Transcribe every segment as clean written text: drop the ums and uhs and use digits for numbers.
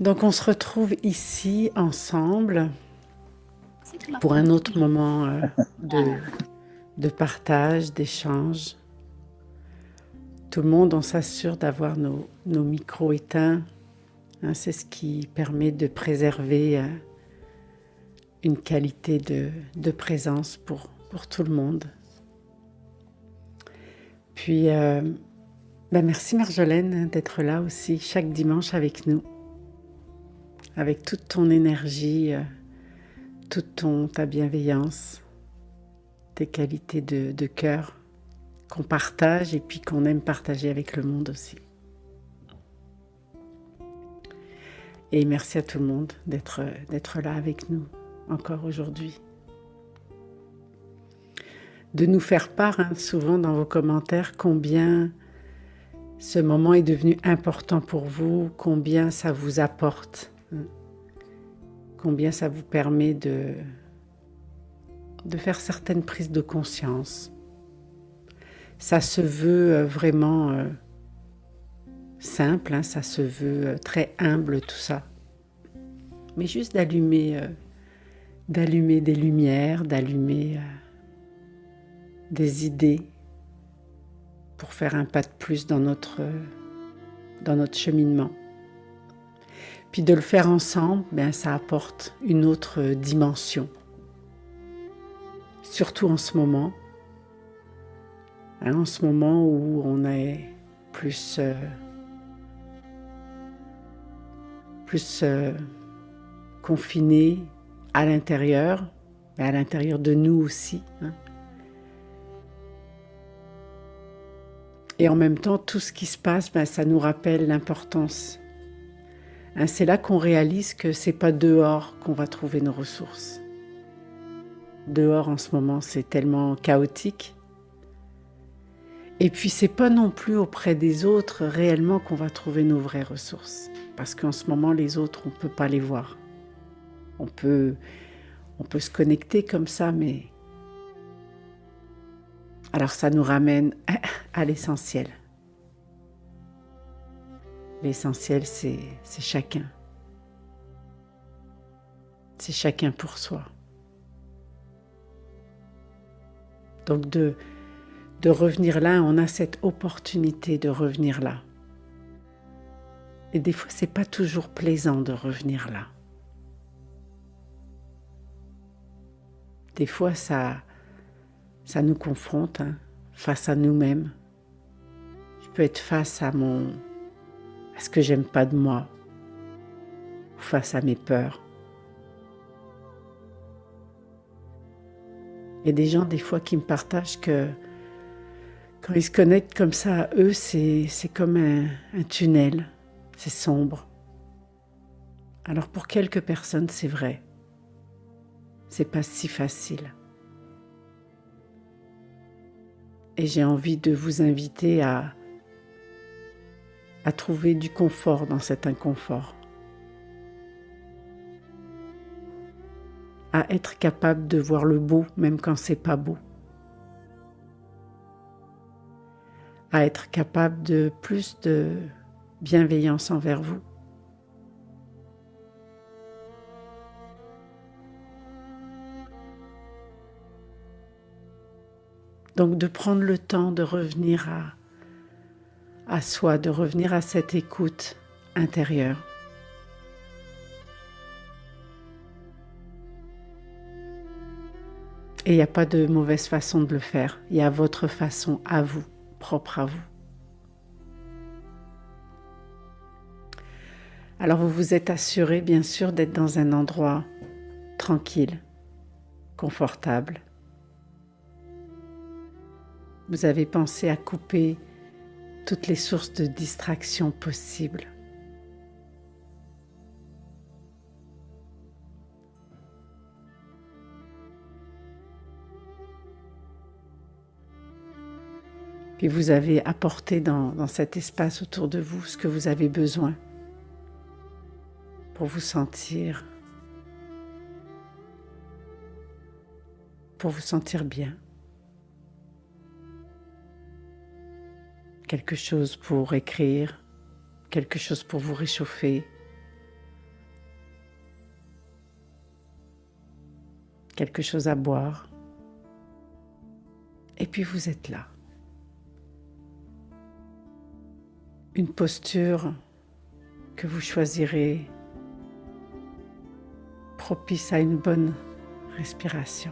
Donc on se retrouve ici ensemble pour un autre moment de partage, d'échange. Tout le monde, on s'assure d'avoir nos micros éteints. Hein, c'est ce qui permet de préserver une qualité de présence pour tout le monde. Puis, merci Marjolaine d'être là aussi chaque dimanche avec nous, avec toute ton énergie, toute ta bienveillance, tes qualités de cœur qu'on partage et puis qu'on aime partager avec le monde aussi. Et merci à tout le monde d'être là avec nous encore aujourd'hui. De nous faire part souvent dans vos commentaires combien ce moment est devenu important pour vous, combien ça vous apporte, combien ça vous permet de faire certaines prises de conscience. Ça se veut vraiment simple, ça se veut très humble tout ça. Mais juste d'allumer des lumières, d'allumer des idées pour faire un pas de plus dans notre cheminement. Puis de le faire ensemble, ça apporte une autre dimension. Surtout en ce moment. En ce moment où on est plus confiné à l'intérieur, mais à l'intérieur de nous aussi. Et en même temps, tout ce qui se passe, ça nous rappelle l'importance. C'est là qu'on réalise que c'est pas dehors qu'on va trouver nos ressources. Dehors, en ce moment, c'est tellement chaotique. Et puis, c'est pas non plus auprès des autres réellement qu'on va trouver nos vraies ressources. Parce qu'en ce moment, les autres, on peut pas les voir. On peut se connecter comme ça, mais... Alors, ça nous ramène à l'essentiel. L'essentiel, c'est chacun. C'est chacun pour soi. Donc, de revenir là, on a cette opportunité de revenir là. Et des fois, c'est pas toujours plaisant de revenir là. Des fois, ça nous confronte face à nous-mêmes. Je peux être face à ce que j'aime pas de moi, ou face à mes peurs. Il y a des gens, des fois, qui me partagent que quand ils se connectent comme ça à eux, c'est comme un tunnel, c'est sombre. Alors pour quelques personnes, c'est vrai. C'est pas si facile. Et j'ai envie de vous inviter à trouver du confort dans cet inconfort. À être capable de voir le beau, même quand c'est pas beau. À être capable de plus de bienveillance envers vous. Donc de prendre le temps de revenir à soi, de revenir à cette écoute intérieure. Et il n'y a pas de mauvaise façon de le faire. Il y a votre façon à vous, propre à vous. Alors vous vous êtes assuré, bien sûr, d'être dans un endroit tranquille, confortable. Vous avez pensé à couper toutes les sources de distraction possibles. Puis vous avez apporté dans cet espace autour de vous ce que vous avez besoin pour vous sentir bien. Quelque chose pour écrire, quelque chose pour vous réchauffer, quelque chose à boire. Et puis vous êtes là. Une posture que vous choisirez propice à une bonne respiration.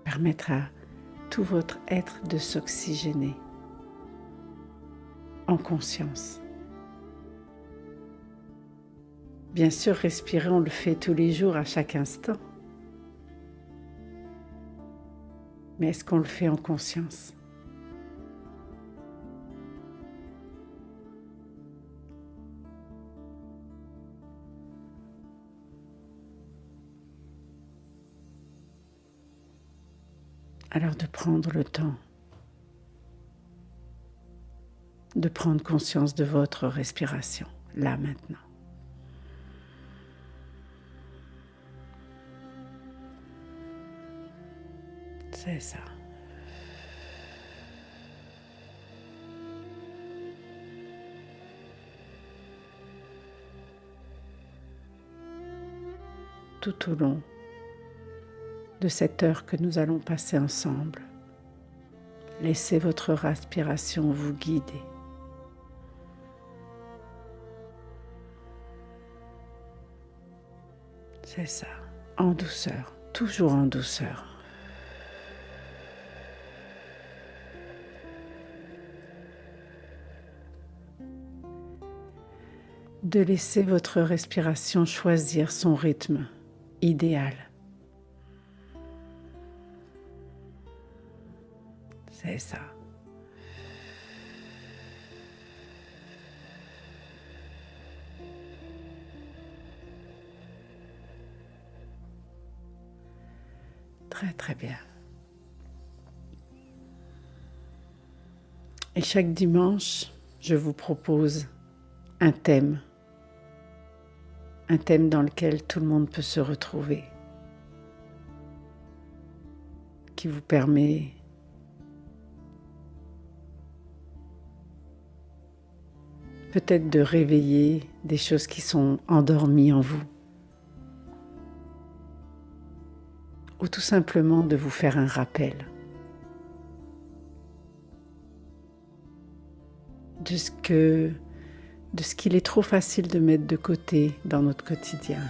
Permettre à tout votre être de s'oxygéner en conscience. Bien sûr, respirer, on le fait tous les jours, à chaque instant. Mais est-ce qu'on le fait en conscience? Alors de prendre le temps de prendre conscience de votre respiration, là maintenant. C'est ça. Tout au long de cette heure que nous allons passer ensemble, laissez votre respiration vous guider. C'est ça, en douceur, toujours en douceur. De laisser votre respiration choisir son rythme idéal. C'est ça. Très très bien. Et chaque dimanche, je vous propose un thème dans lequel tout le monde peut se retrouver, qui vous permet peut-être de réveiller des choses qui sont endormies en vous, ou tout simplement de vous faire un rappel de ce qu'il est trop facile de mettre de côté dans notre quotidien.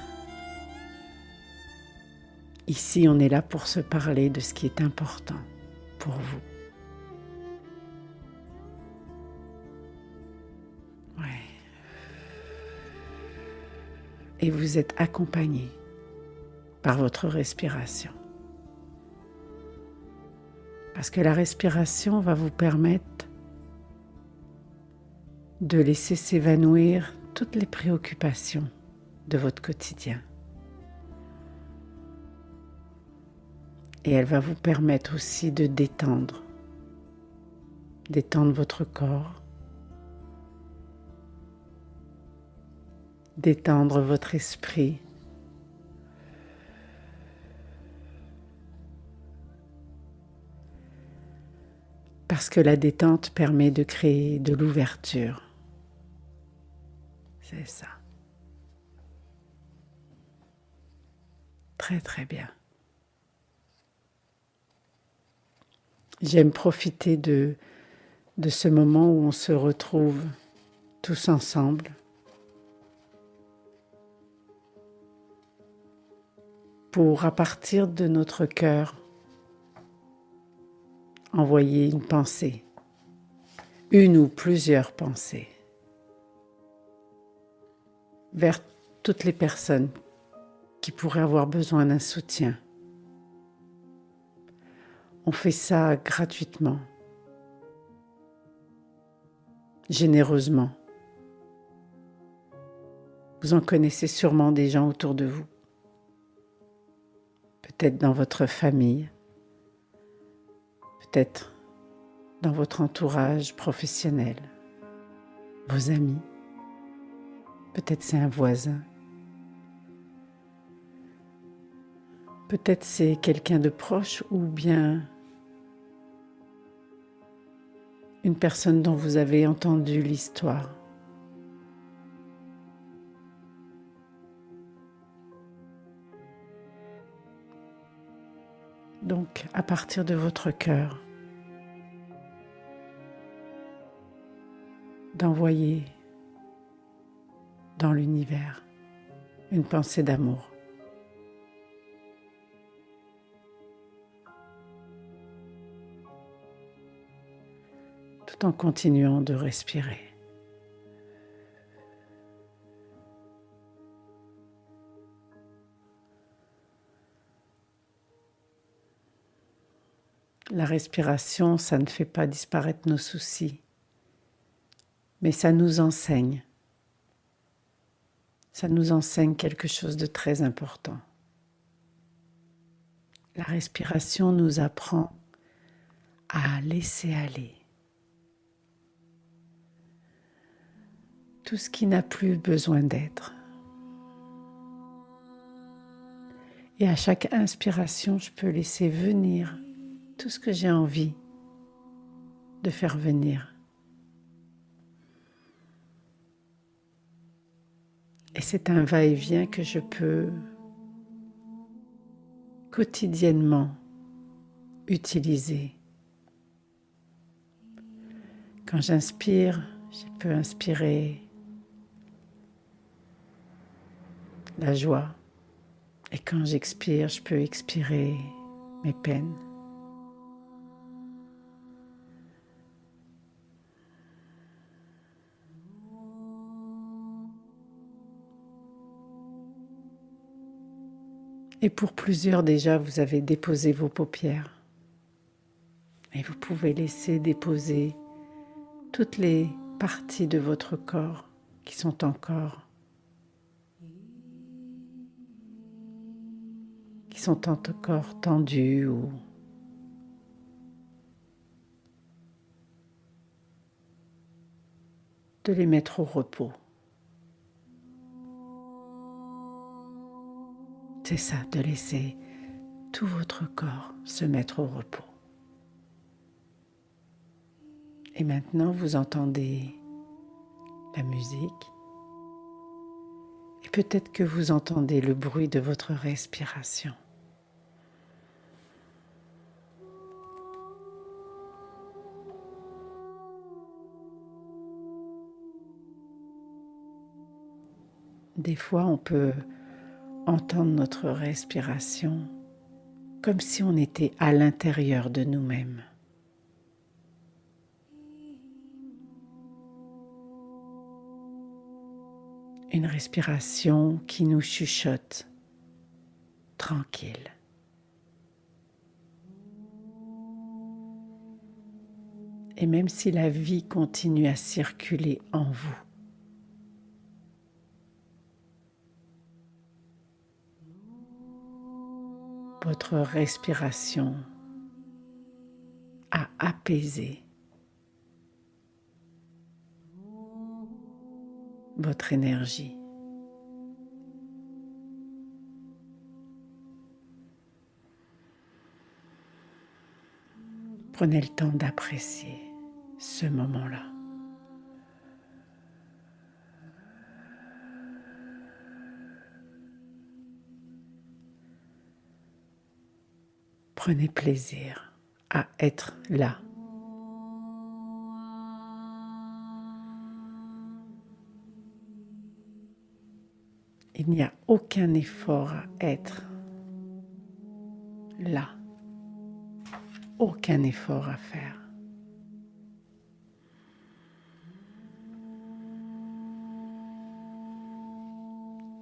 Ici, on est là pour se parler de ce qui est important pour vous. Ouais. Et vous êtes accompagné par votre respiration. Parce que la respiration va vous permettre de laisser s'évanouir toutes les préoccupations de votre quotidien. Et elle va vous permettre aussi de détendre votre corps, détendre votre esprit, parce que la détente permet de créer de l'ouverture. C'est ça. Très très bien. J'aime profiter de ce moment où on se retrouve tous ensemble pour, à partir de notre cœur, envoyer une pensée, une ou plusieurs pensées, vers toutes les personnes qui pourraient avoir besoin d'un soutien. On fait ça gratuitement, généreusement. Vous en connaissez sûrement des gens autour de vous, peut-être dans votre famille, peut-être dans votre entourage professionnel, vos amis, peut-être c'est un voisin, peut-être c'est quelqu'un de proche ou bien une personne dont vous avez entendu l'histoire. Donc, à partir de votre cœur, d'envoyer dans l'univers une pensée d'amour. Tout en continuant de respirer. La respiration, ça ne fait pas disparaître nos soucis, mais ça nous enseigne. Ça nous enseigne quelque chose de très important. La respiration nous apprend à laisser aller tout ce qui n'a plus besoin d'être. Et à chaque inspiration, je peux laisser venir tout ce que j'ai envie de faire venir. Et c'est un va-et-vient que je peux quotidiennement utiliser. Quand j'inspire, je peux inspirer la joie. Et quand j'expire, je peux expirer mes peines. Et pour plusieurs déjà, vous avez déposé vos paupières. Et vous pouvez laisser déposer toutes les parties de votre corps qui sont encore tendues ou de les mettre au repos. C'est ça, de laisser tout votre corps se mettre au repos. Et maintenant, vous entendez la musique. Et peut-être que vous entendez le bruit de votre respiration. Des fois, on peut entendre notre respiration comme si on était à l'intérieur de nous-mêmes. Une respiration qui nous chuchote, tranquille. Et même si la vie continue à circuler en vous, votre respiration a apaisé votre énergie. Prenez le temps d'apprécier ce moment-là. Prenez plaisir à être là. Il n'y a aucun effort à être là. Aucun effort à faire.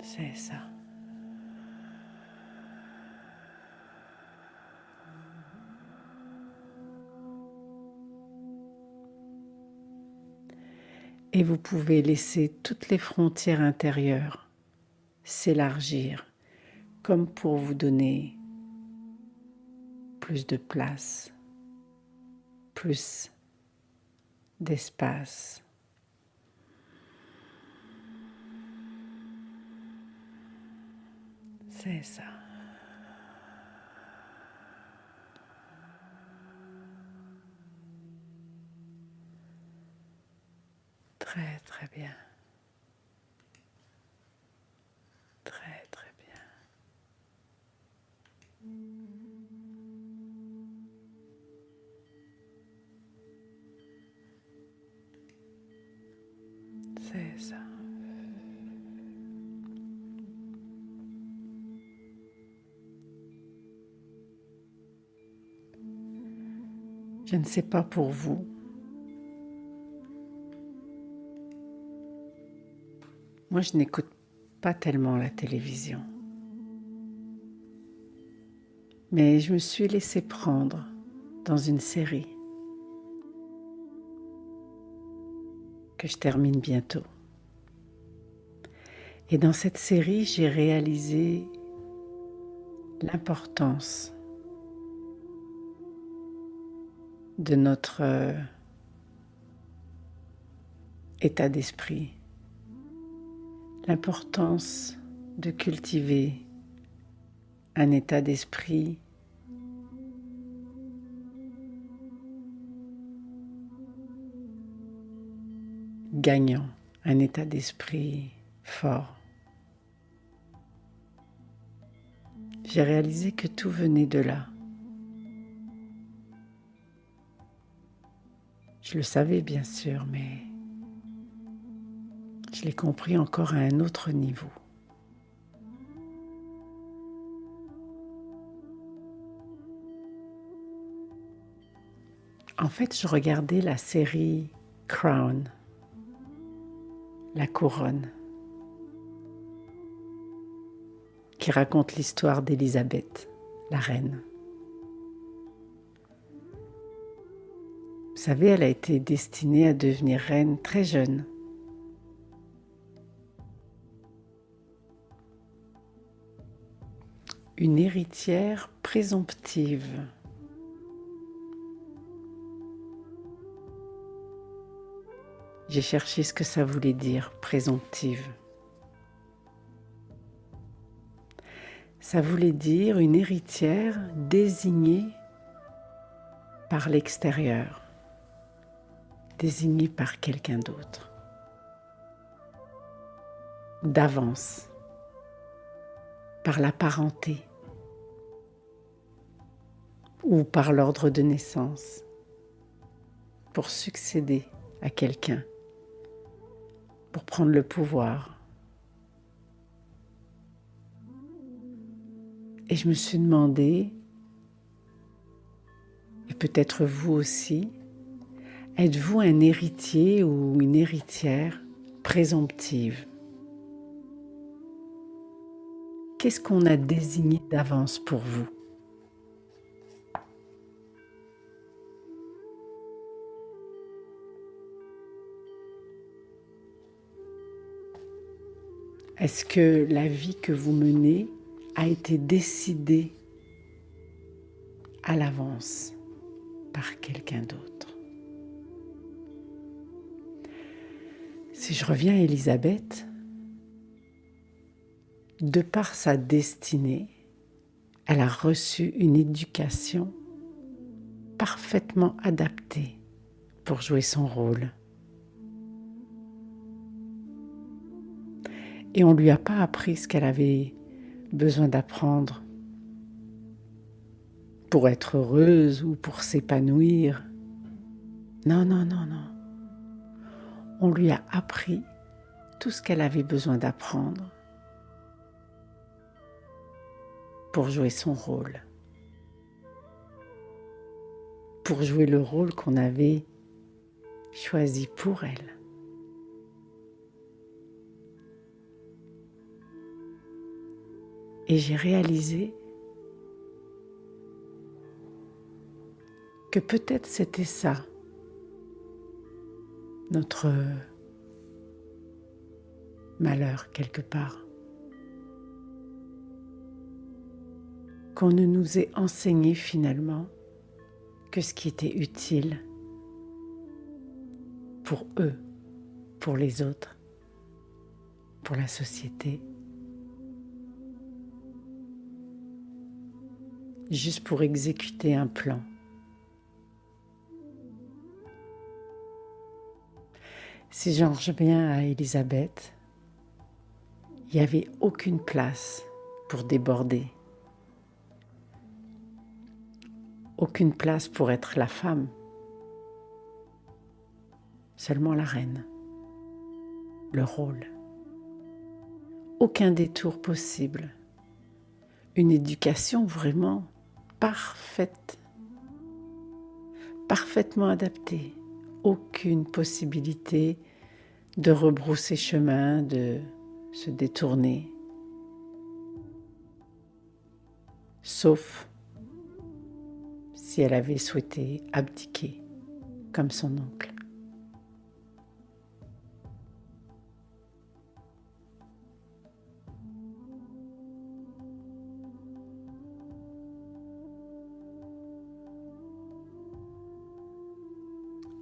C'est ça. Et vous pouvez laisser toutes les frontières intérieures s'élargir, comme pour vous donner plus de place, plus d'espace. C'est ça. Très, très bien. Très, très bien. Je ne sais pas pour vous, moi je n'écoute pas tellement la télévision, mais je me suis laissée prendre dans une série que je termine bientôt. Et dans cette série, j'ai réalisé l'importance de notre état d'esprit, l'importance de cultiver un état d'esprit gagnant, un état d'esprit fort. J'ai réalisé que tout venait de là. Je le savais bien sûr, mais je l'ai compris encore à un autre niveau. En fait, je regardais la série Crown, La Couronne, qui raconte l'histoire d'Élisabeth, la reine. Vous savez, elle a été destinée à devenir reine très jeune. Une héritière présomptive. J'ai cherché ce que ça voulait dire, présomptive. Ça voulait dire une héritière désignée par l'extérieur, désignée par quelqu'un d'autre, d'avance, par la parenté ou par l'ordre de naissance, pour succéder à quelqu'un, pour prendre le pouvoir. Et je me suis demandé, et peut-être vous aussi, êtes-vous un héritier ou une héritière présomptive? Qu'est-ce qu'on a désigné d'avance pour vous? Est-ce que la vie que vous menez a été décidée à l'avance par quelqu'un d'autre? Si je reviens à Élisabeth, de par sa destinée, elle a reçu une éducation parfaitement adaptée pour jouer son rôle. Et on ne lui a pas appris ce qu'elle avait besoin d'apprendre pour être heureuse ou pour s'épanouir. Non, non, non, non. On lui a appris tout ce qu'elle avait besoin d'apprendre pour jouer son rôle, pour jouer le rôle qu'on avait choisi pour elle. Et j'ai réalisé que peut-être c'était ça, notre malheur quelque part. Qu'on ne nous ait enseigné finalement que ce qui était utile pour eux, pour les autres, pour la société, juste pour exécuter un plan. Si j'en reviens à Élisabeth, il n'y avait aucune place pour déborder, aucune place pour être la femme, seulement la reine, le rôle. Aucun détour possible, une éducation vraiment parfaite, parfaitement adapté, aucune possibilité de rebrousser chemin, de se détourner, sauf si elle avait souhaité abdiquer comme son oncle.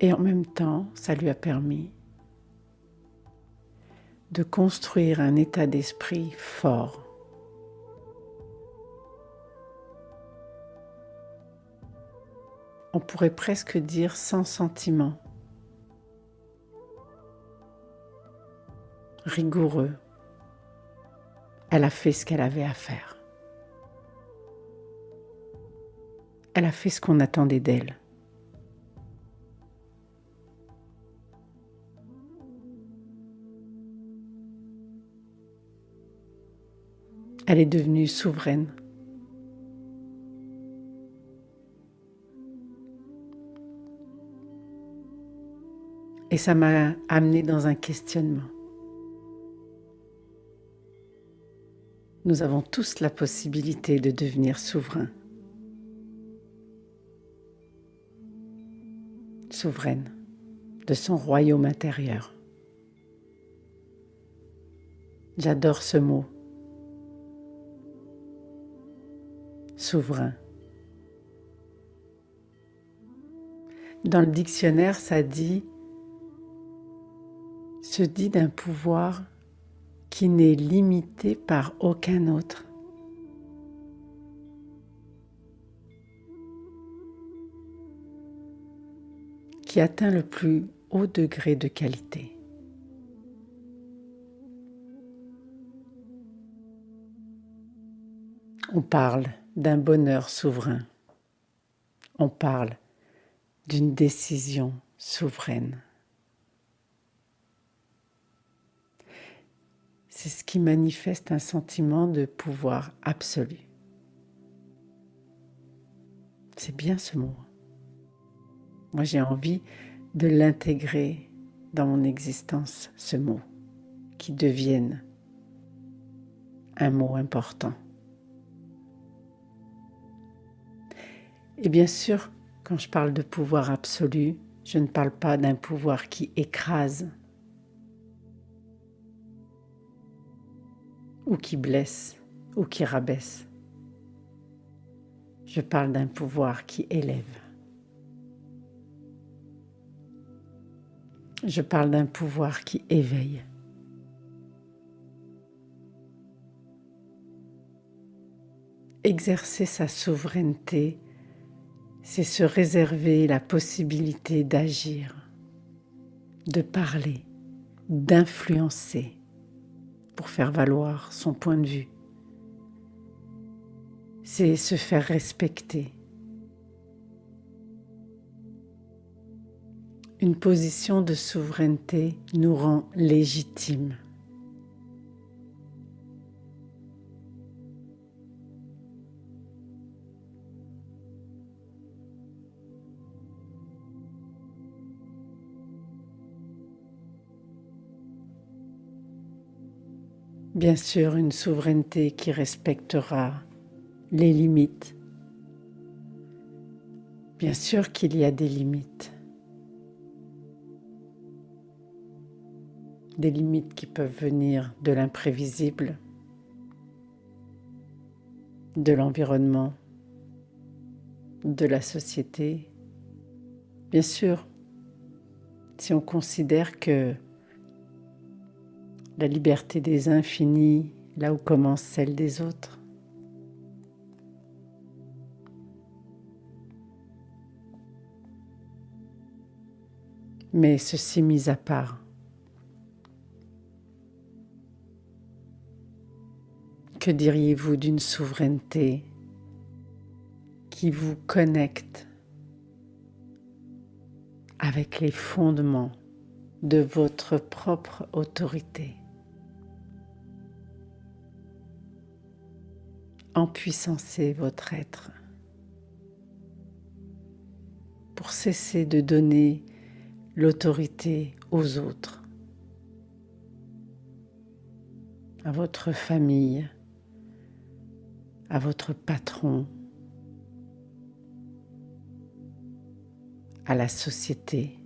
Et en même temps, ça lui a permis de construire un état d'esprit fort. On pourrait presque dire sans sentiment, rigoureux. Elle a fait ce qu'elle avait à faire. Elle a fait ce qu'on attendait d'elle. Elle est devenue souveraine. Et ça m'a amené dans un questionnement. Nous avons tous la possibilité de devenir souverains. Souveraine de son royaume intérieur. J'adore ce mot. Souverain. Dans le dictionnaire, ça se dit d'un pouvoir qui n'est limité par aucun autre. Qui atteint le plus haut degré de qualité. On parle d'un bonheur souverain. On parle d'une décision souveraine. C'est ce qui manifeste un sentiment de pouvoir absolu. C'est bien ce mot. Moi, j'ai envie de l'intégrer dans mon existence, ce mot, qui devienne un mot important. Et bien sûr, quand je parle de pouvoir absolu, je ne parle pas d'un pouvoir qui écrase ou qui blesse ou qui rabaisse. Je parle d'un pouvoir qui élève. Je parle d'un pouvoir qui éveille. Exercer sa souveraineté, c'est se réserver la possibilité d'agir, de parler, d'influencer pour faire valoir son point de vue. C'est se faire respecter. Une position de souveraineté nous rend légitimes. Bien sûr, une souveraineté qui respectera les limites. Bien sûr qu'il y a des limites. Des limites qui peuvent venir de l'imprévisible, de l'environnement, de la société. Bien sûr, si on considère que la liberté des uns finit là où commence celle des autres. Mais ceci mis à part, que diriez-vous d'une souveraineté qui vous connecte avec les fondements de votre propre autorité? Empuissancez votre être pour pour cesser de donner l'autorité aux autres, à votre famille, à votre patron, à la société.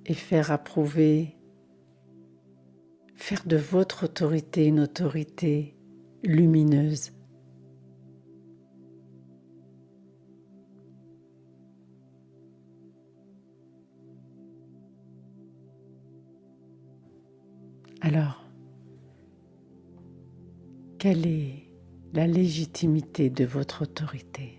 Et faire approuver, faire de votre autorité une autorité lumineuse. Alors, quelle est la légitimité de votre autorité ?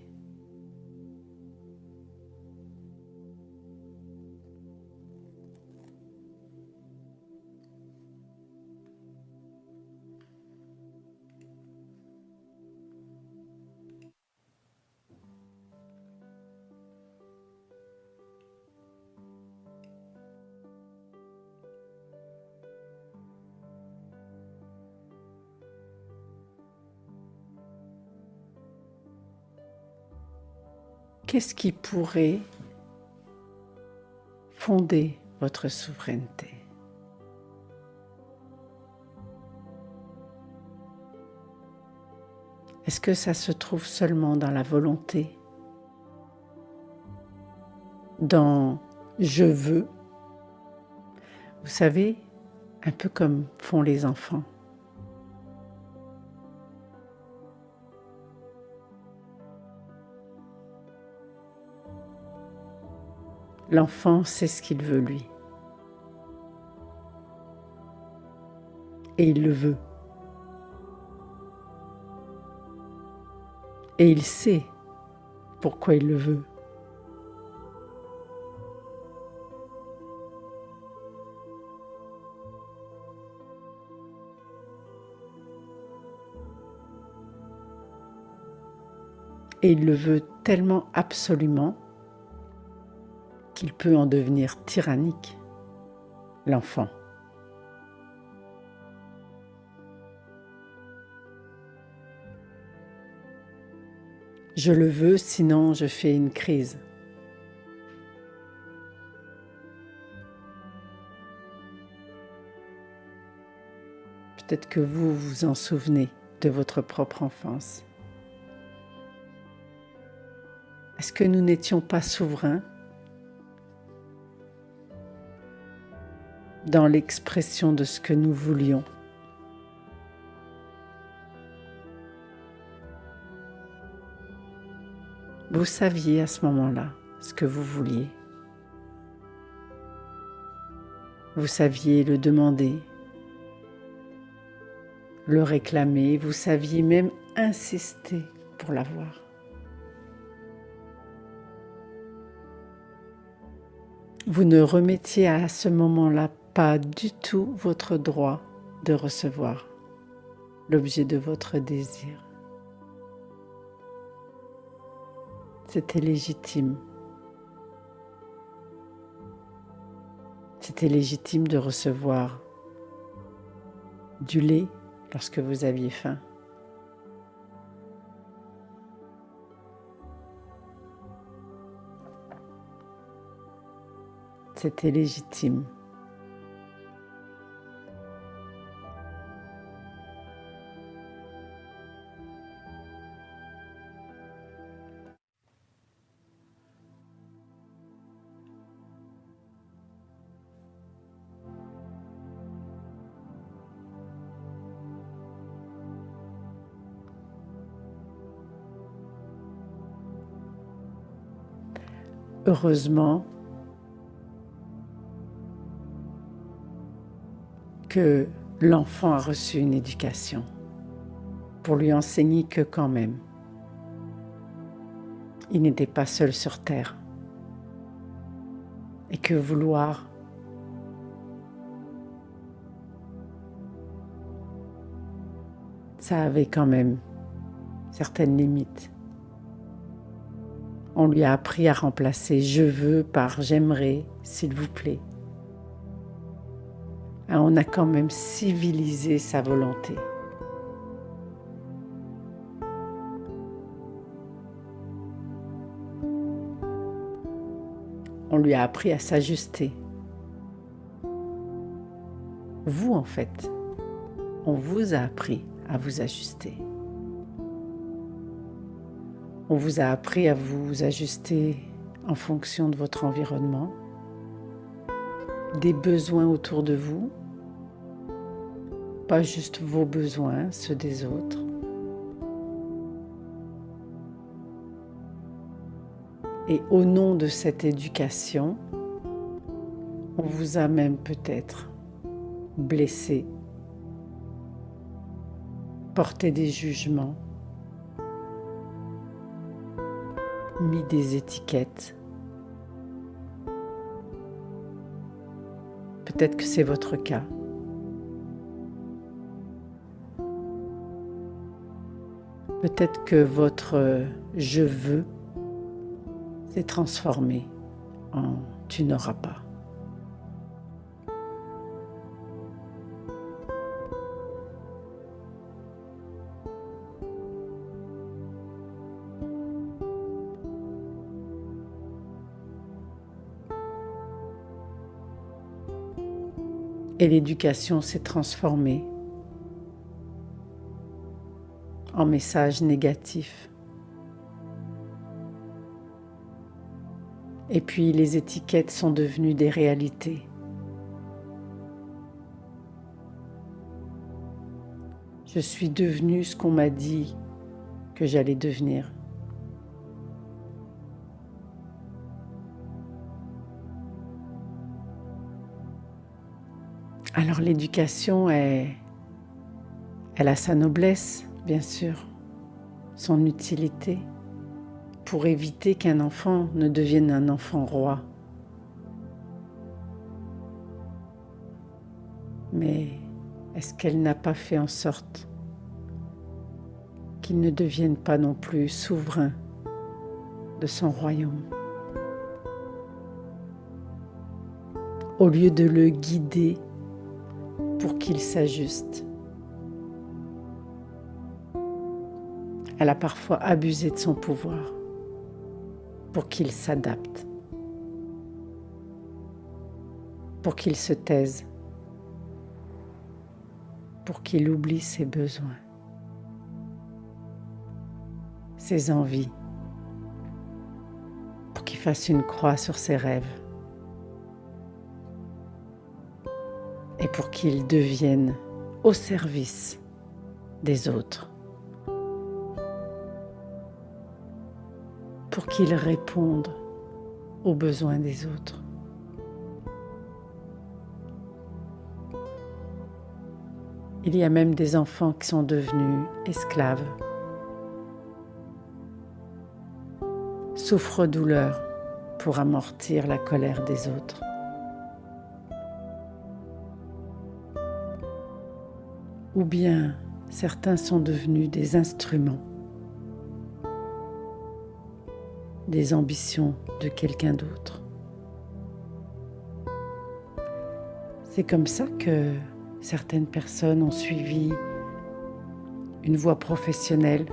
Qu'est-ce qui pourrait fonder votre souveraineté ? Est-ce que ça se trouve seulement dans la volonté, dans « je veux », vous savez, un peu comme font les enfants. L'enfant sait ce qu'il veut, lui. Et il le veut. Et il sait pourquoi il le veut. Et il le veut tellement absolument qu'il peut en devenir tyrannique, l'enfant. Je le veux, sinon je fais une crise. Peut-être que vous vous en souvenez de votre propre enfance. Est-ce que nous n'étions pas souverains dans l'expression de ce que nous voulions ? Vous saviez à ce moment-là ce que vous vouliez. Vous saviez le demander, le réclamer, vous saviez même insister pour l'avoir. Vous ne remettiez à ce moment-là pas du tout votre droit de recevoir l'objet de votre désir. C'était légitime. C'était légitime de recevoir du lait lorsque vous aviez faim. C'était légitime. Heureusement que l'enfant a reçu une éducation pour lui enseigner que quand même, il n'était pas seul sur terre et que vouloir ça avait quand même certaines limites. On lui a appris à remplacer « je veux » par « j'aimerais, s'il vous plaît ». On a quand même civilisé sa volonté. On lui a appris à s'ajuster. Vous, en fait, on vous a appris à vous ajuster. On vous a appris à vous ajuster en fonction de votre environnement, des besoins autour de vous, pas juste vos besoins, ceux des autres. Et au nom de cette éducation, on vous a même peut-être blessé, porté des jugements, mis des étiquettes. Peut-être que c'est votre cas. Peut-être que votre « je veux » s'est transformé en « tu n'auras pas ». Et l'éducation s'est transformée en message négatif. Et puis les étiquettes sont devenues des réalités. Je suis devenue ce qu'on m'a dit que j'allais devenir. Alors l'éducation, elle a sa noblesse, bien sûr, son utilité, pour éviter qu'un enfant ne devienne un enfant roi. Mais est-ce qu'elle n'a pas fait en sorte qu'il ne devienne pas non plus souverain de son royaume? Au lieu de le guider pour qu'il s'ajuste, elle a parfois abusé de son pouvoir pour qu'il s'adapte, pour qu'il se taise, pour qu'il oublie ses besoins, ses envies, pour qu'il fasse une croix sur ses rêves et pour qu'il devienne au service des autres, pour qu'il réponde aux besoins des autres. Il y a même des enfants qui sont devenus esclaves, souffre-douleur pour amortir la colère des autres. Ou bien certains sont devenus des instruments, des ambitions de quelqu'un d'autre. C'est comme ça que certaines personnes ont suivi une voie professionnelle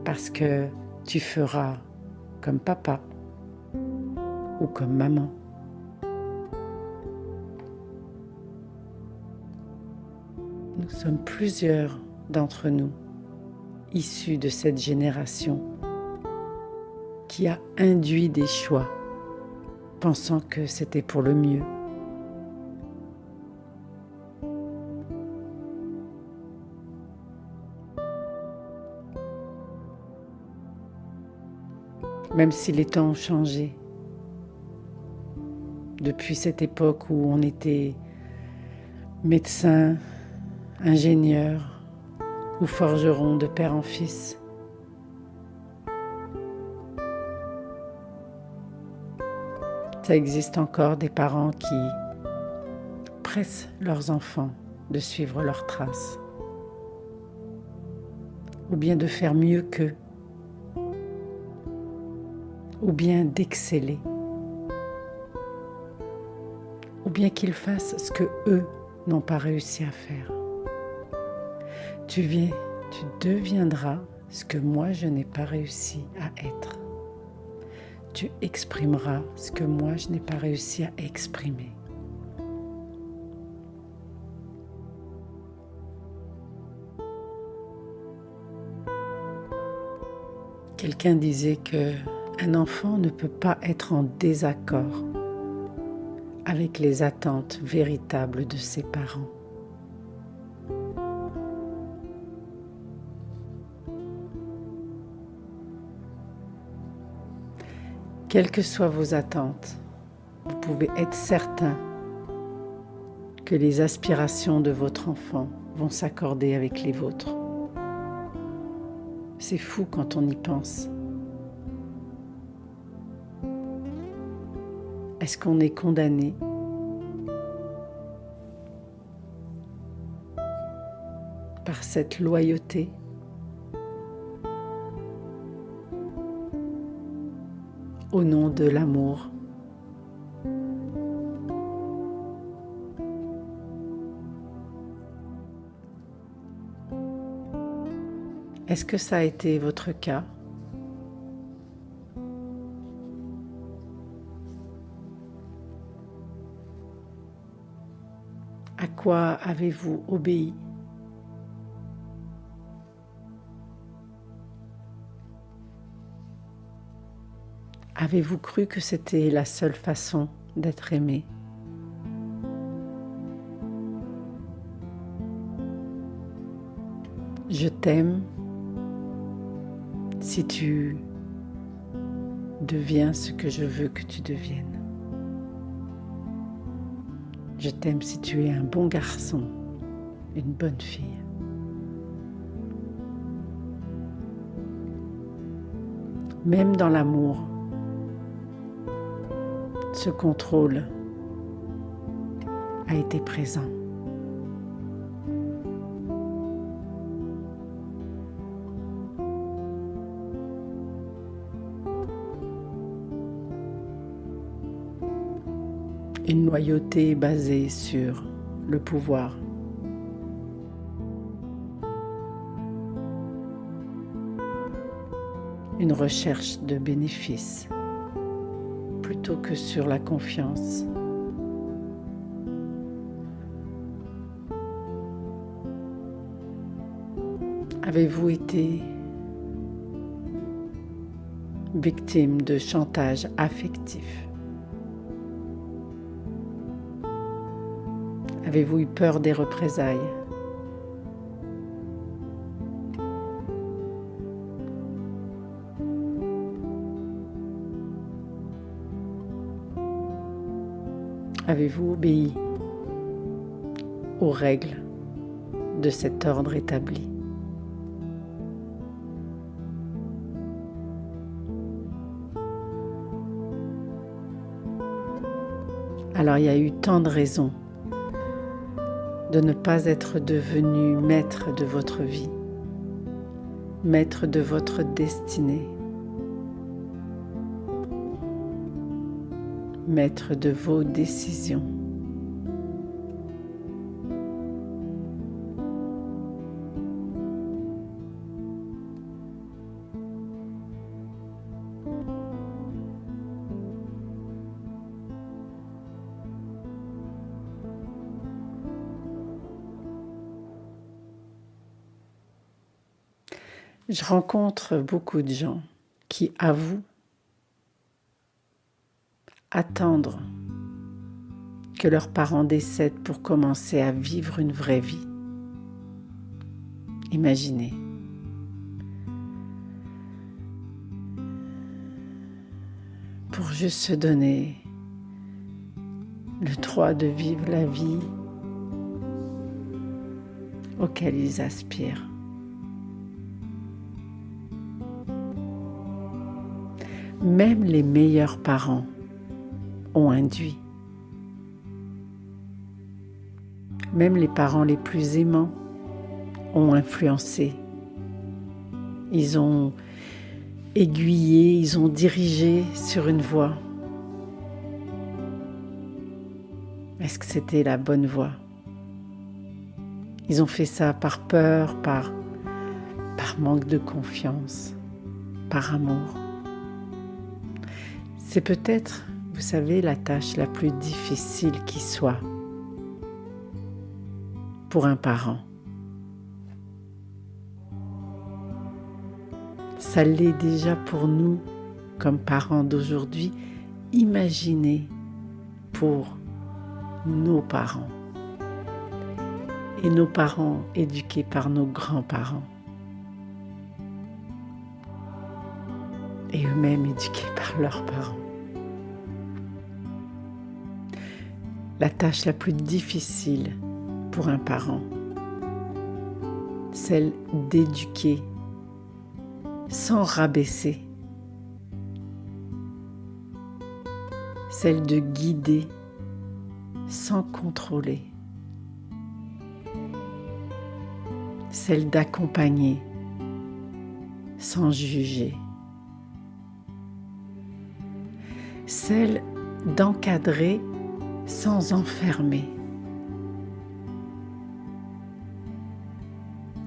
parce que tu feras comme papa ou comme maman. Nous sommes plusieurs d'entre nous issus de cette génération qui a induit des choix pensant que c'était pour le mieux. Même si les temps ont changé, depuis cette époque où on était médecin, ingénieur ou forgeron de père en fils, ça existe encore des parents qui pressent leurs enfants de suivre leurs traces, ou bien de faire mieux qu'eux, ou bien d'exceller, ou bien qu'ils fassent ce que eux n'ont pas réussi à faire. Tu deviendras ce que moi je n'ai pas réussi à être. tu exprimeras ce que moi je n'ai pas réussi à exprimer. Quelqu'un disait qu'un enfant ne peut pas être en désaccord avec les attentes véritables de ses parents. Quelles que soient vos attentes, vous pouvez être certain que les aspirations de votre enfant vont s'accorder avec les vôtres. C'est fou quand on y pense. Est-ce qu'on est condamné par cette loyauté ? Au nom de l'amour. Est-ce que ça a été votre cas ? À quoi avez-vous obéi ? Avez-vous cru que c'était la seule façon d'être aimé ? Je t'aime si tu deviens ce que je veux que tu deviennes. Je t'aime si tu es un bon garçon, une bonne fille. Même dans l'amour, ce contrôle a été présent. Une loyauté basée sur le pouvoir. Une recherche de bénéfices plutôt que sur la confiance. Avez-vous été victime de chantage affectif ? Avez-vous eu peur des représailles ? Avez-vous obéi aux règles de cet ordre établi ? Alors il y a eu tant de raisons de ne pas être devenu maître de votre vie, maître de votre destinée, maître de vos décisions. Je rencontre beaucoup de gens qui avouent attendre que leurs parents décèdent pour commencer à vivre une vraie vie. Imaginez. Pour juste se donner le droit de vivre la vie auquel ils aspirent. Même les meilleurs parents ont induit. Même les parents les plus aimants ont influencé. Ils ont aiguillé, ils ont dirigé sur une voie. Est-ce que c'était la bonne voie ? Ils ont fait ça par peur, par manque de confiance, par amour. C'est peut-être, vous savez, la tâche la plus difficile qui soit pour un parent. Ça l'est déjà pour nous, comme parents d'aujourd'hui. Imaginez pour nos parents et nos parents éduqués par nos grands-parents et eux-mêmes éduqués par leurs parents. La tâche la plus difficile pour un parent, celle d'éduquer sans rabaisser, celle de guider sans contrôler, celle d'accompagner sans juger, celle d'encadrer sans enfermer,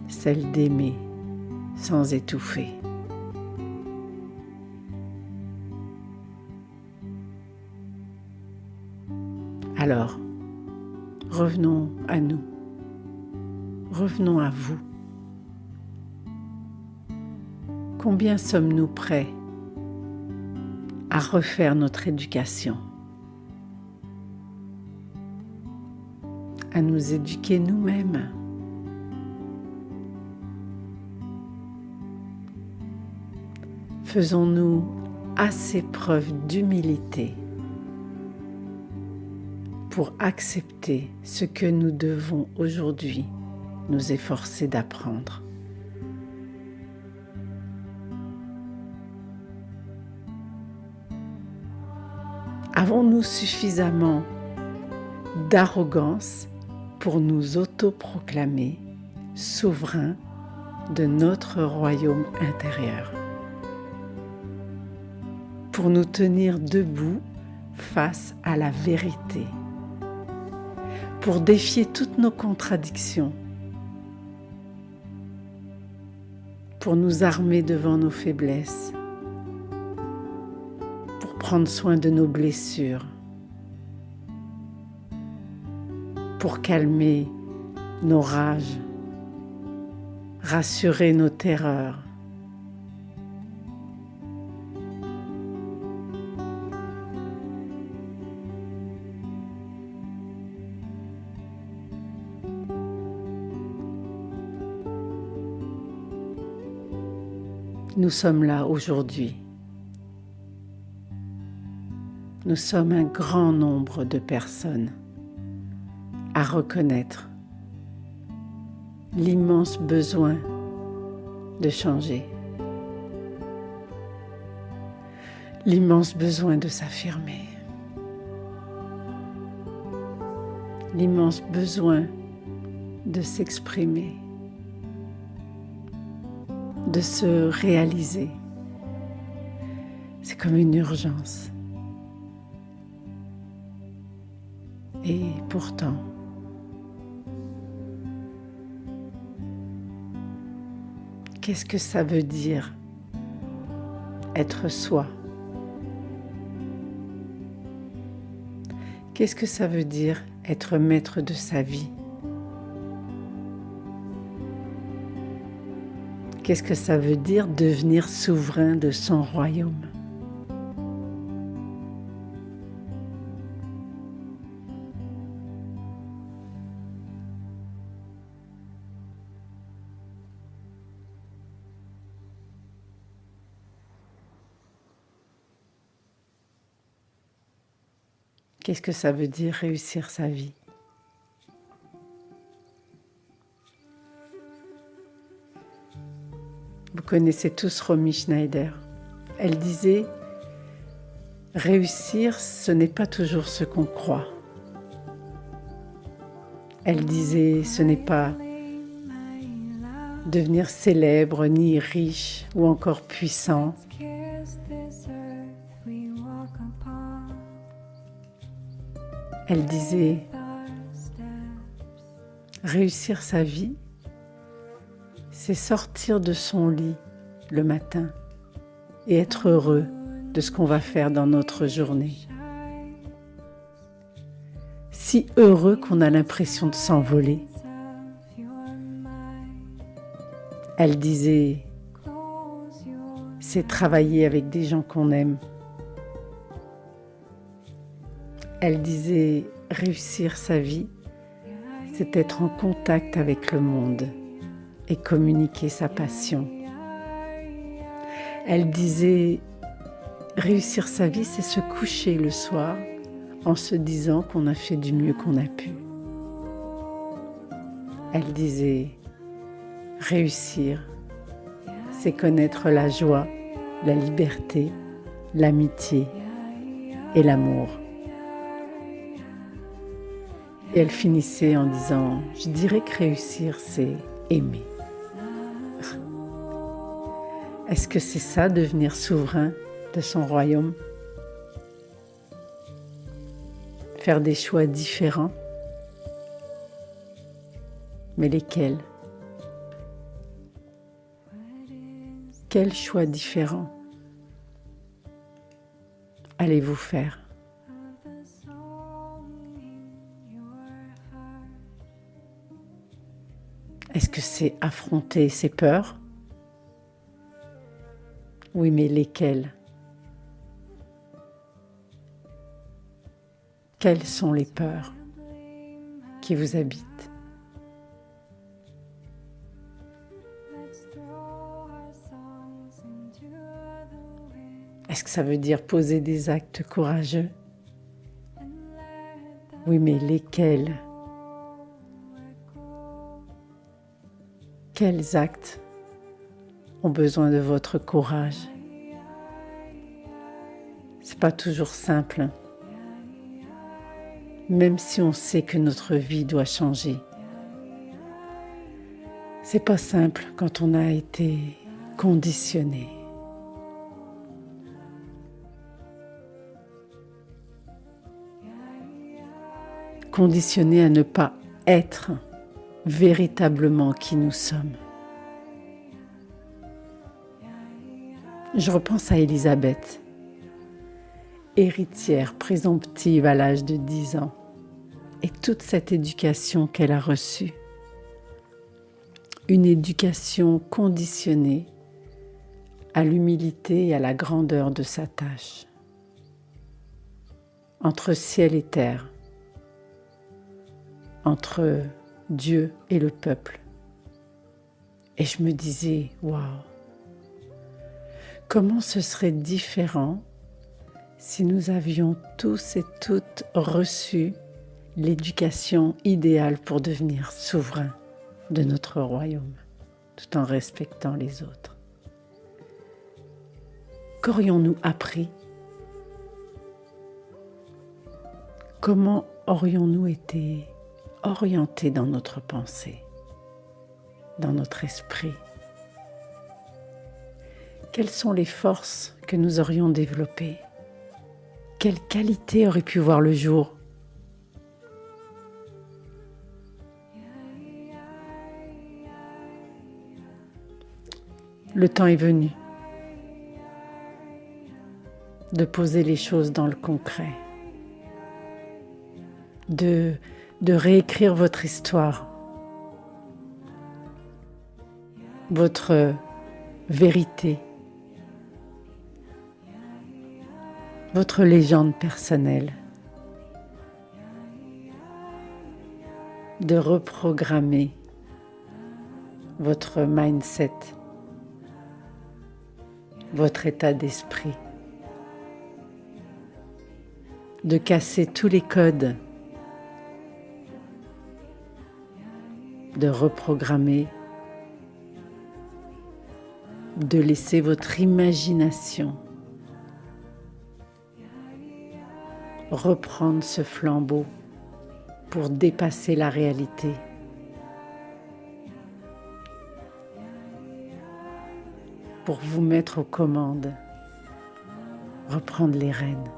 celle d'aimer sans étouffer. Alors, revenons à nous, revenons à vous. Combien sommes-nous prêts à refaire notre éducation, à nous éduquer nous-mêmes? Faisons-nous assez preuve d'humilité pour accepter ce que nous devons aujourd'hui nous efforcer d'apprendre. Avons-nous suffisamment d'arrogance pour nous autoproclamer souverains de notre royaume intérieur, pour nous tenir debout face à la vérité, pour défier toutes nos contradictions, pour nous armer devant nos faiblesses, pour prendre soin de nos blessures, pour calmer nos rages, rassurer nos terreurs, nous sommes là aujourd'hui. Nous sommes un grand nombre de personnes à reconnaître l'immense besoin de changer, l'immense besoin de s'affirmer, l'immense besoin de s'exprimer, de se réaliser. C'est comme une urgence. Et pourtant, qu'est-ce que ça veut dire être soi? Qu'est-ce que ça veut dire être maître de sa vie? Qu'est-ce que ça veut dire devenir souverain de son royaume? Qu'est-ce que ça veut dire réussir sa vie? Vous connaissez tous Romy Schneider. Elle disait « Réussir, ce n'est pas toujours ce qu'on croit. » Elle disait « Ce n'est pas devenir célèbre, ni riche ou encore puissant. » Elle disait « Réussir sa vie, c'est sortir de son lit le matin et être heureux de ce qu'on va faire dans notre journée. Si heureux qu'on a l'impression de s'envoler. Elle disait, c'est travailler avec des gens qu'on aime. Elle disait, réussir sa vie, c'est être en contact avec le monde et communiquer sa passion. Elle disait, réussir sa vie, c'est se coucher le soir en se disant qu'on a fait du mieux qu'on a pu. Elle disait, réussir, c'est connaître la joie, la liberté, l'amitié et l'amour. Et elle finissait en disant, je dirais que réussir, c'est aimer. Est-ce que c'est ça, devenir souverain de son royaume? Faire des choix différents? Mais lesquels? Quels choix différents allez-vous faire? Est-ce que c'est affronter ses peurs? Oui, mais lesquelles? Quelles sont les peurs qui vous habitent? Est-ce que ça veut dire poser des actes courageux? Oui, mais lesquels? Quels actes ont besoin de votre courage? C'est pas toujours simple, même si on sait que notre vie doit changer. C'est pas simple quand on a été conditionné. Conditionné à ne pas être véritablement qui nous sommes. Je repense à Élisabeth, héritière présomptive à l'âge de 10 ans, et toute cette éducation qu'elle a reçue. Une éducation conditionnée à l'humilité et à la grandeur de sa tâche. Entre ciel et terre, entre Dieu et le peuple. Et je me disais, waouh, comment ce serait différent si nous avions tous et toutes reçu l'éducation idéale pour devenir souverains de notre royaume, tout en respectant les autres. Qu'aurions-nous appris? Comment aurions-nous été orientés dans notre pensée, dans notre esprit? Quelles sont les forces que nous aurions développées? Quelles qualités auraient pu voir le jour? Le temps est venu de poser les choses dans le concret, de réécrire votre histoire, votre vérité, votre légende personnelle, de reprogrammer votre mindset, votre état d'esprit, de casser tous les codes, de reprogrammer, de laisser votre imagination reprendre ce flambeau pour dépasser la réalité. Pour vous mettre aux commandes, reprendre les rênes.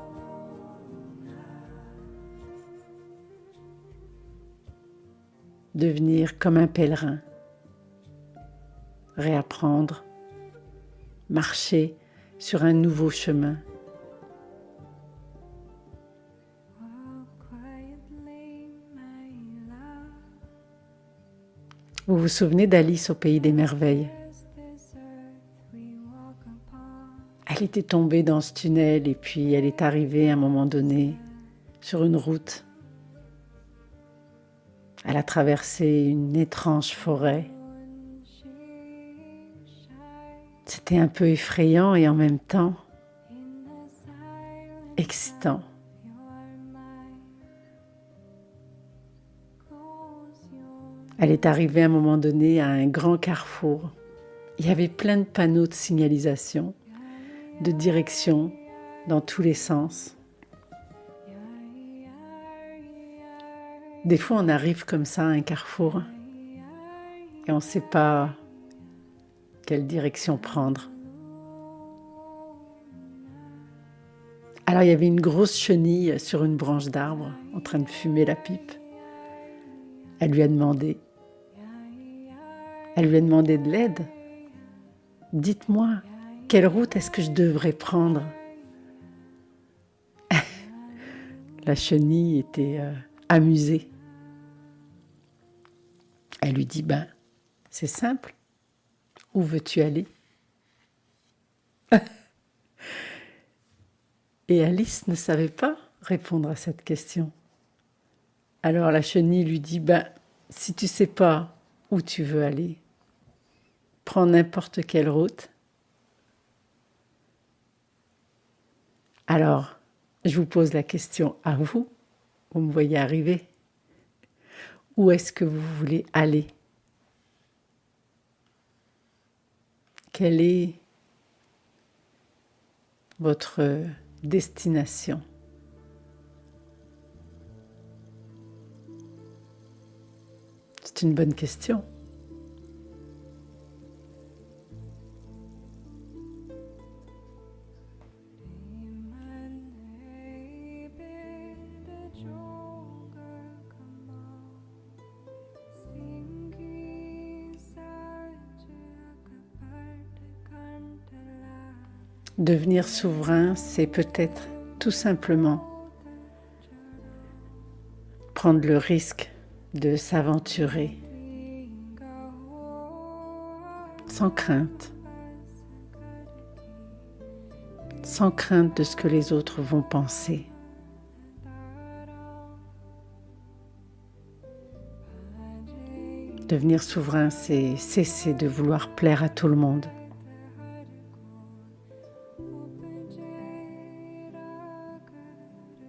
Devenir comme un pèlerin, réapprendre, marcher sur un nouveau chemin Vous vous souvenez d'Alice au pays des merveilles? Elle était tombée dans ce tunnel et puis elle est arrivée à un moment donné sur une route. Elle a traversé une étrange forêt. C'était un peu effrayant et en même temps excitant. Elle est arrivée à un moment donné à un grand carrefour. Il y avait plein de panneaux de signalisation, de direction dans tous les sens. Des fois, on arrive comme ça à un carrefour et on ne sait pas quelle direction prendre. Alors, il y avait une grosse chenille sur une branche d'arbre en train de fumer la pipe. Elle lui a demandé de l'aide. Dites-moi, quelle route est-ce que je devrais prendre? La chenille était amusée. Elle lui dit, c'est simple, où veux-tu aller? Et Alice ne savait pas répondre à cette question. Alors la chenille lui dit, si tu ne sais pas où tu veux aller, prends n'importe quelle route. Alors, je vous pose la question à vous, vous me voyez arriver. Où est-ce que vous voulez aller? Quelle est votre destination? C'est une bonne question. Devenir souverain, c'est peut-être tout simplement prendre le risque de s'aventurer sans crainte de ce que les autres vont penser. Devenir souverain, c'est cesser de vouloir plaire à tout le monde.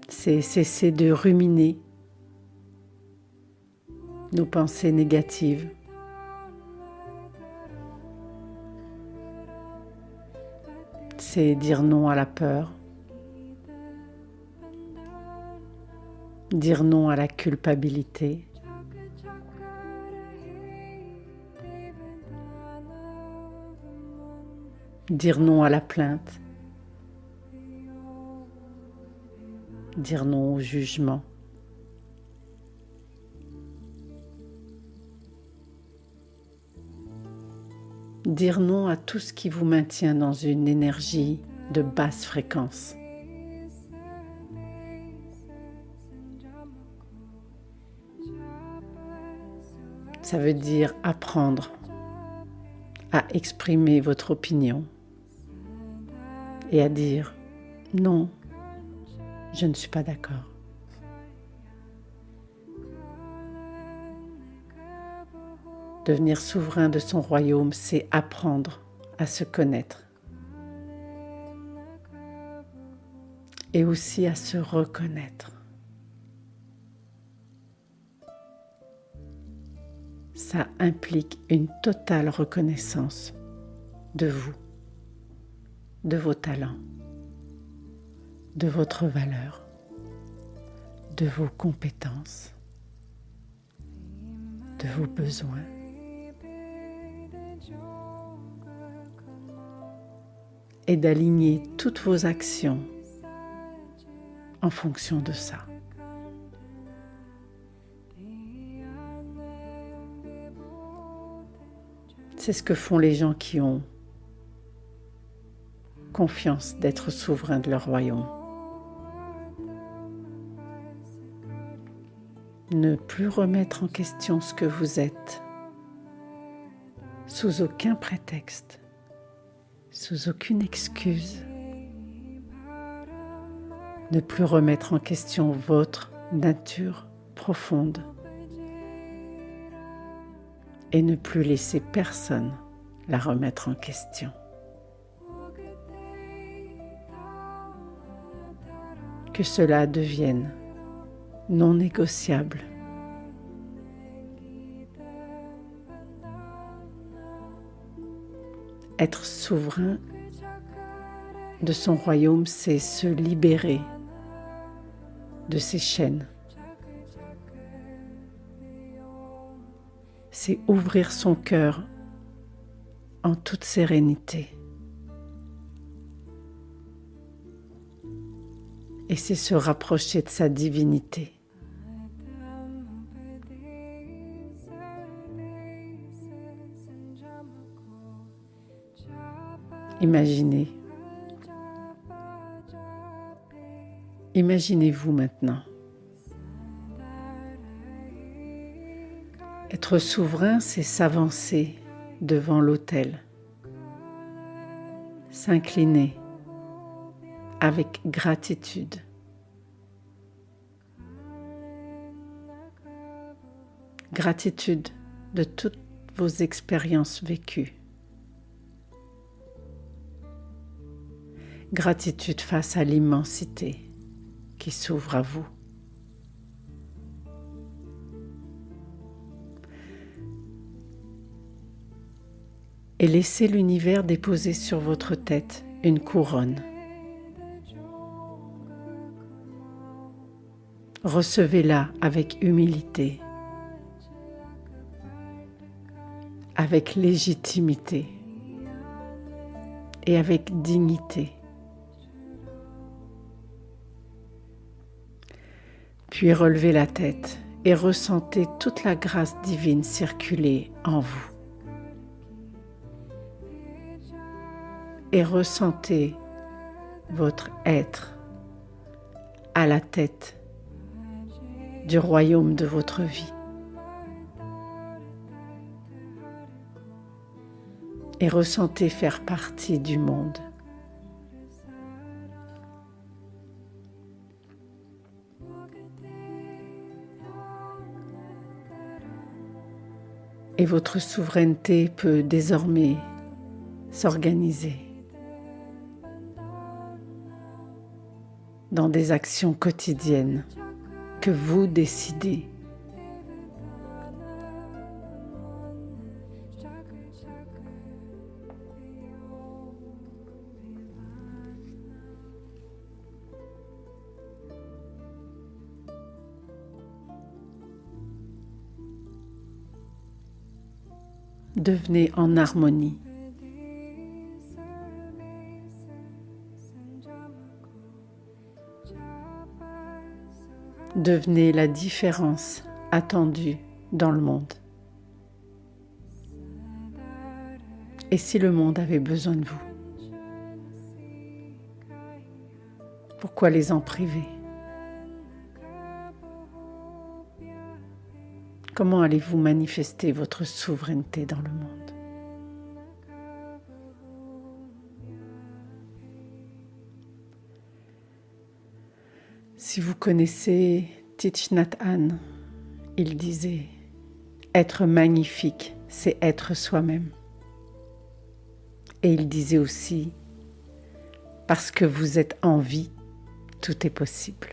C'est cesser de ruminer nos pensées négatives. C'est dire non à la peur, dire non à la culpabilité, dire non à la plainte, dire non au jugement. Dire non à tout ce qui vous maintient dans une énergie de basse fréquence. Ça veut dire apprendre à exprimer votre opinion et à dire non, je ne suis pas d'accord. Devenir souverain de son royaume, c'est apprendre à se connaître et aussi à se reconnaître. Ça implique une totale reconnaissance de vous, de vos talents, de votre valeur, de vos compétences, de vos besoins. Et d'aligner toutes vos actions en fonction de ça. C'est ce que font les gens qui ont confiance d'être souverains de leur royaume. Ne plus remettre en question ce que vous êtes, sous aucun prétexte, sous aucune excuse, ne plus remettre en question votre nature profonde et ne plus laisser personne la remettre en question. Que cela devienne non négociable. Être souverain de son royaume, c'est se libérer de ses chaînes. C'est ouvrir son cœur en toute sérénité. Et c'est se rapprocher de sa divinité. Imaginez. Imaginez-vous maintenant. Être souverain, c'est s'avancer devant l'autel, s'incliner avec gratitude. Gratitude de toutes vos expériences vécues. Gratitude face à l'immensité qui s'ouvre à vous. Et laissez l'univers déposer sur votre tête une couronne. Recevez-la avec humilité, avec légitimité et avec dignité. Puis relevez la tête et ressentez toute la grâce divine circuler en vous. Et ressentez votre être à la tête du royaume de votre vie. Et ressentez faire partie du monde. Et votre souveraineté peut désormais s'organiser dans des actions quotidiennes que vous décidez. Devenez en harmonie. Devenez la différence attendue dans le monde. Et si le monde avait besoin de vous, pourquoi les en priver? Comment allez-vous manifester votre souveraineté dans le monde? Si vous connaissez Thich Nhat Hanh, il disait « Être magnifique, c'est être soi-même ». Et il disait aussi « Parce que vous êtes en vie, tout est possible ».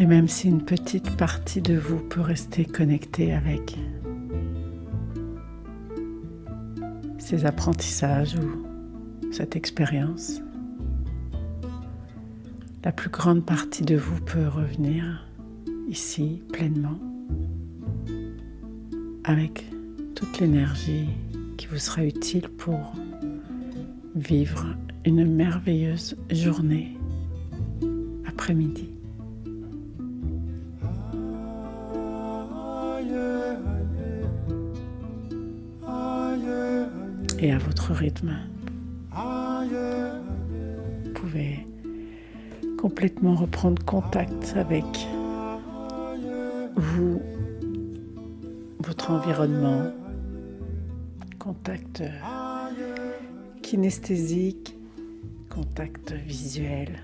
Et même si une petite partie de vous peut rester connectée avec ces apprentissages ou cette expérience, la plus grande partie de vous peut revenir ici pleinement avec toute l'énergie qui vous sera utile pour vivre une merveilleuse journée après-midi. Et à votre rythme, vous pouvez complètement reprendre contact avec vous, votre environnement, contact kinesthésique, contact visuel.